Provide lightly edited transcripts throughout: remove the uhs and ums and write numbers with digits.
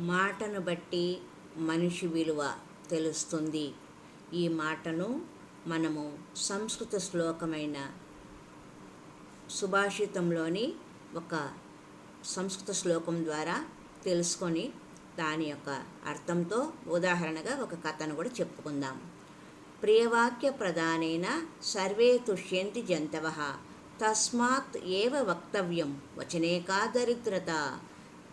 మాటను బట్టి మనిషి విలువ తెలుస్తుంది. ఈ మాటను మనము సంస్కృత శ్లోకమైన సుభాషితంలోని ఒక సంస్కృత శ్లోకం ద్వారా తెలుసుకొని దాని యొక్క అర్థంతో ఉదాహరణగా ఒక కథను కూడా చెప్పుకుందాం. ప్రియవాక్య ప్రధానేన సర్వే తుష్యంతి జంతవః తస్మాత్ ఏవ వక్తవ్యం వచనే కా దరిద్రత.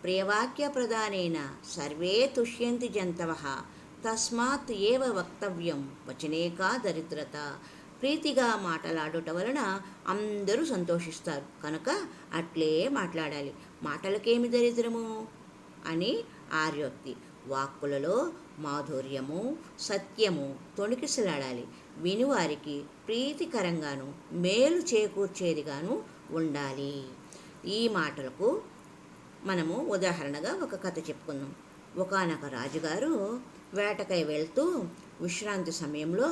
ప్రియవాక్య ప్రధానేన సర్వే తుష్యంతి జంతవః తస్మాత్ ఏవ వక్తవ్యం వచనే కా దరిద్రత. ప్రీతిగా మాటలాడుట వలన అందరూ సంతోషిస్తారు కనుక అట్లే మాట్లాడాలి. మాటలకేమి దరిద్రము అని ఆర్యోక్తి. వాక్కులలో మాధుర్యము సత్యము తొణికిసలాడాలి. వినివారికి ప్రీతికరంగాను మేలు చేకూర్చేదిగాను ఉండాలి. ఈ మాటలకు మనము ఉదాహరణగా ఒక కథ చెప్పుకుందాం. ఒకానొక రాజుగారు వేటకై వెళ్తూ విశ్రాంతి సమయంలో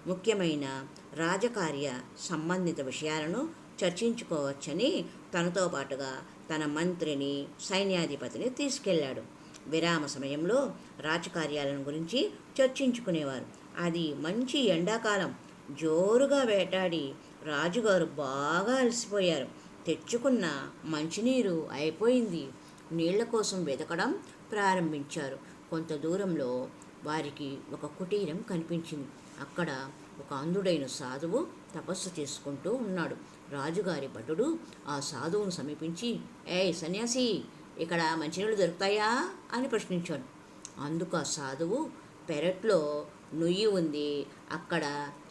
ముఖ్యమైన రాజకార్య సంబంధిత విషయాలను చర్చించుకోవచ్చని తనతో పాటుగా తన మంత్రిని సైన్యాధిపతిని తీసుకెళ్ళాడు. విరామ సమయంలో రాజకార్యాలను గురించి చర్చించుకునేవారు. అది మంచి ఎండాకాలం. జోరుగా వేటాడి రాజుగారు బాగా అలసిపోయారు. తెచ్చుకున్న మంచినీరు అయిపోయింది. నీళ్ల కోసం వెతకడం ప్రారంభించారు. కొంత దూరంలో వారికి ఒక కుటీరం కనిపించింది. అక్కడ ఒక అంధుడైన సాధువు తపస్సు చేసుకుంటూ ఉన్నాడు. రాజుగారి భటుడు ఆ సాధువును సమీపించి, ఏయ్ సన్యాసి, ఇక్కడ మంచినీళ్ళు దొరుకుతాయా అని ప్రశ్నించాడు. అందుకు ఆ సాధువు, పెరట్లో నుయ్యి ఉంది, అక్కడ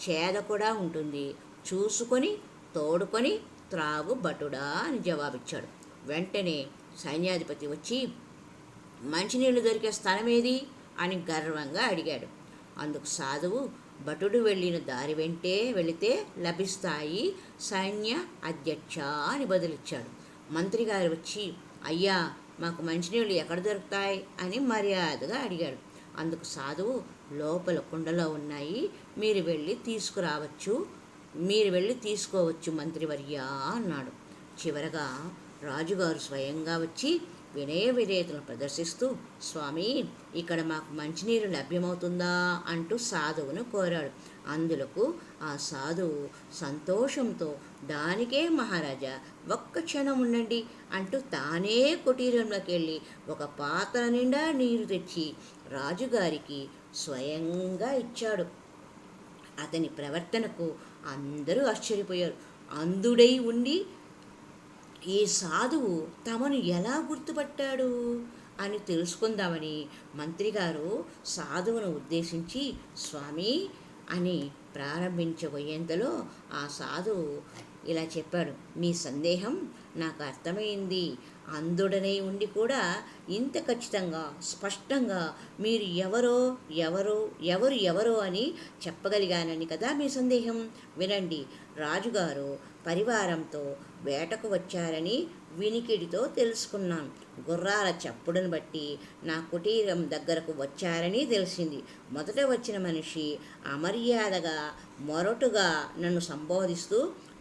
చేద కూడా ఉంటుంది, చూసుకొని తోడుకొని త్రాగు భటుడా అని జవాబిచ్చాడు. వెంటనే సైన్యాధిపతి వచ్చి, మంచినీళ్ళు దొరికే స్థలం ఏది అని గర్వంగా అడిగాడు. అందుకు సాధువు, భటుడు వెళ్ళిన దారి వెంటే వెళితే లభిస్తాయి సైన్య అధ్యక్ష అని బదులిచ్చాడు. మంత్రి గారు వచ్చి, అయ్యా, మాకు మంచినీళ్ళు ఎక్కడ దొరుకుతాయి అని మర్యాదగా అడిగాడు. అందుకు సాధువు, లోపల కుండలో ఉన్నాయి, మీరు వెళ్ళి తీసుకోవచ్చు మంత్రివర్య అన్నాడు. చివరగా రాజుగారు స్వయంగా వచ్చి వినయ విధేయతను ప్రదర్శిస్తూ, స్వామి, ఇక్కడ మాకు మంచినీరు లభ్యమవుతుందా అంటూ సాధువును కోరాడు. అందులకు ఆ సాధువు సంతోషంతో, దానికే మహారాజా, ఒక్క క్షణం ఉండండి అంటూ తానే కుటీరంలోకి వెళ్ళి ఒక పాత్ర నిండా నీరు తెచ్చి రాజుగారికి స్వయంగా ఇచ్చాడు. అతని ప్రవర్తనకు అందరూ ఆశ్చర్యపోయారు. అంధుడై ఉండి ఈ సాధువు తమను ఎలా గుర్తుపట్టాడు అని తెలుసుకుందామని మంత్రిగారు సాధువును ఉద్దేశించి స్వామి అని ప్రారంభించబోయేంతలో ఆ సాధువు ఇలా చెప్పాడు, మీ సందేహం నాకు అర్థమైంది. అంధుడనై ఉండి కూడా ఇంత ఖచ్చితంగా స్పష్టంగా మీరు ఎవరు అని చెప్పగలిగానని కదా మీ సందేహం. వినండి, రాజుగారు పరివారంతో వేటకు వచ్చారని వినికిడితో తెలుసుకున్నాను. గుర్రాల చప్పుడును బట్టి నా కుటీరం దగ్గరకు వచ్చారని తెలిసింది. మొదట వచ్చిన మనిషి అమర్యాదగా మొరటుగా నన్ను సంబోధిస్తూ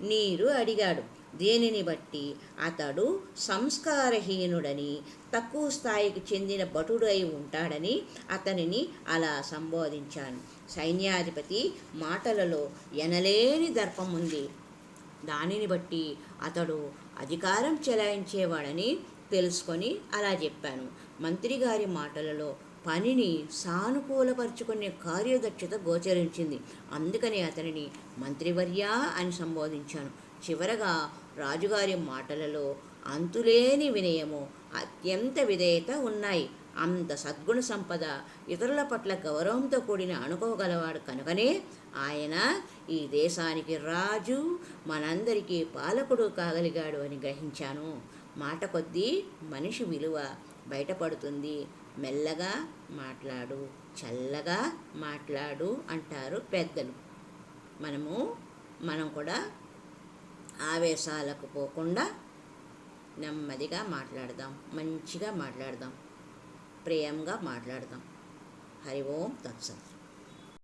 నీరు అడిగాడు. దీనిని బట్టి అతడు సంస్కారహీనుడని, తక్కువ స్థాయికి చెందిన భటుడు అయి ఉంటాడని అతనిని అలా సంబోధించాను. సైన్యాధిపతి మాటలలో ఎనలేని దర్పం ఉంది. దానిని బట్టి అతడు అధికారం చెలాయించేవాడని తెలుసుకొని అలా చెప్పాను. మంత్రిగారి మాటలలో పనిని సానుకూలపరుచుకునే కార్యదక్షత గోచరించింది. అందుకని అతనిని మంత్రివర్య అని సంబోధించాను. చివరగా రాజుగారి మాటలలో అంతులేని వినయము, అత్యంత విధేయత ఉన్నాయి. అంత సద్గుణ సంపద, ఇతరుల పట్ల గౌరవంతో కూడిన అనుకోగలవాడు కనుకనే ఆయన ఈ దేశానికి రాజు, మనందరికీ పాలకుడు కాగలిగాడు అని గ్రహించాను. మాట కొద్దీ మనిషి విలువ బయటపడుతుంది. మెల్లగా మాట్లాడు, చల్లగా మాట్లాడు అంటారు పెద్దలు. మనం కూడా ఆవేశాలకు పోకుండా నెమ్మదిగా మాట్లాడదాం, మంచిగా మాట్లాడదాం, ప్రేమగా మాట్లాడదాం. హరి ఓం తత్సత్.